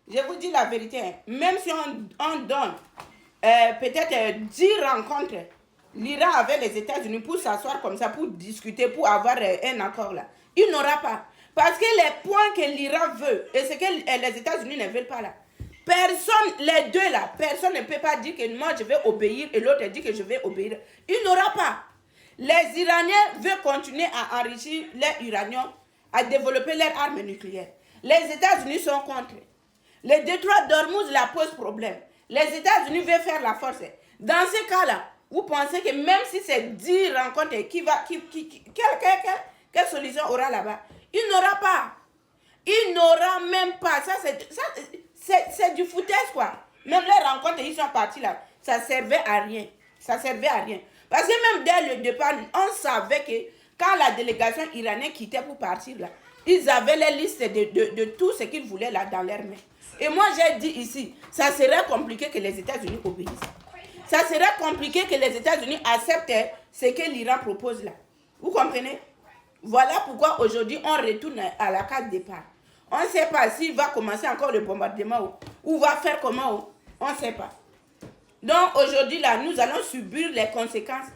je vous dis la vérité, hein, même si on donne peut-être 10 rencontres, l'Iran avec les États-Unis pour s'asseoir comme ça, pour discuter, pour avoir un accord là, il n'aura pas. Parce que les points que l'Iran veut et ce que les États-Unis ne veulent pas là, personne, les deux là, personne ne peut pas dire que moi je vais obéir et l'autre dit que je vais obéir. Il n'aura pas. Les Iraniens veulent continuer à enrichir les Iraniens, à développer leurs armes nucléaires. Les États-Unis sont contre. Le détroit d'Ormuz la pose problème. Les États-Unis veulent faire la force. Dans ce cas-là, vous pensez que même si c'est 10 rencontres, quelle solution aura là-bas? Il n'aura pas. Il n'aura même pas. Ça, c'est du foutaise, quoi. Même les rencontres, ils sont partis là. Ça servait à rien. Ça servait à rien. Parce que même dès le départ, on savait que quand la délégation iranienne quittait pour partir là, ils avaient les listes de tout ce qu'ils voulaient là dans leurs mains. Et moi, j'ai dit ici, ça serait compliqué que les États-Unis obéissent. Ça serait compliqué que les États-Unis acceptent ce que l'Iran propose là. Vous comprenez? Voilà pourquoi aujourd'hui, on retourne à la case départ. On ne sait pas s'il va commencer encore le bombardement ou va faire comment. On ne sait pas. Donc aujourd'hui, là, nous allons subir les conséquences.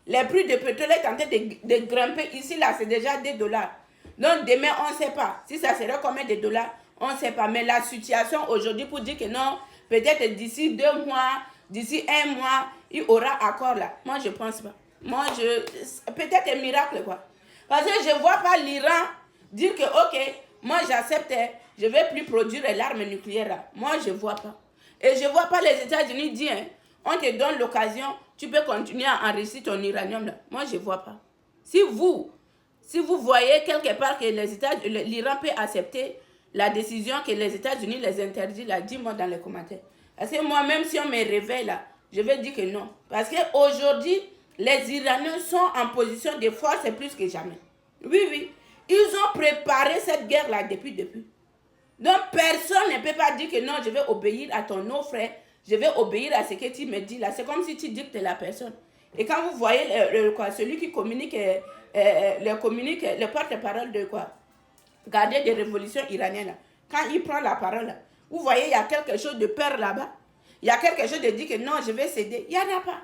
Les prix de pétrole est en train de grimper. Ici, là, c'est déjà $2. Donc demain, on ne sait pas. Si ça serait combien de dollars, on ne sait pas. Mais la situation aujourd'hui, pour dire que non, peut-être d'ici 2 mois, d'ici 1 mois, il y aura accord là. Moi, je ne pense pas. Moi, peut-être un miracle, quoi. Parce que je ne vois pas l'Iran dire que, ok, moi j'accepte, je ne vais plus produire l'arme nucléaire là. Moi, je ne vois pas. Et je ne vois pas les États-Unis dire, hein, on te donne l'occasion, tu peux continuer à enrichir ton uranium là. Moi, je ne vois pas. Si vous voyez quelque part que l'Iran peut accepter la décision que les États-Unis les interdisent là, dis-moi dans les commentaires. Parce que moi, même si on me réveille là, je vais dire que non. Parce qu'aujourd'hui, les Iraniens sont en position de force plus que jamais. Oui, oui. Ils ont préparé cette guerre-là depuis. Donc, personne ne peut pas dire que non, je vais obéir à ton nom, frère. Je vais obéir à ce que tu me dis là. C'est comme si tu dictes la personne. Et quand vous voyez celui qui communique, le porte-parole de quoi? Gardien de révolution iranienne, là. Quand il prend la parole, là, vous voyez, il y a quelque chose de peur là-bas. Il y a quelque chose de dire que non, je vais céder. Il n'y en a pas.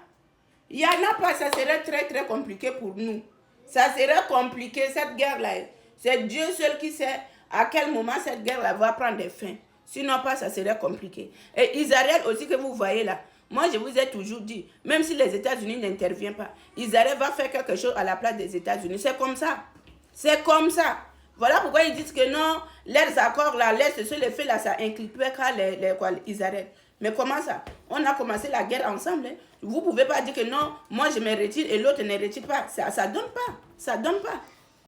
Il n'y en a pas, ça serait très très compliqué pour nous. Ça serait compliqué, cette guerre-là. C'est Dieu seul qui sait à quel moment cette guerre-là va prendre fin. Sinon pas, ça serait compliqué. Et Israël aussi que vous voyez là, moi je vous ai toujours dit, même si les États-Unis n'interviennent pas, Israël va faire quelque chose à la place des États-Unis. C'est comme ça. C'est comme ça. Voilà pourquoi ils disent que non, leurs accords là, les faits là, ça inclut pas Israël. Mais comment ça? On a commencé la guerre ensemble. Hein. Vous ne pouvez pas dire que non, moi je me retire et l'autre ne retire pas. Ça ne donne pas. Ça ne donne pas.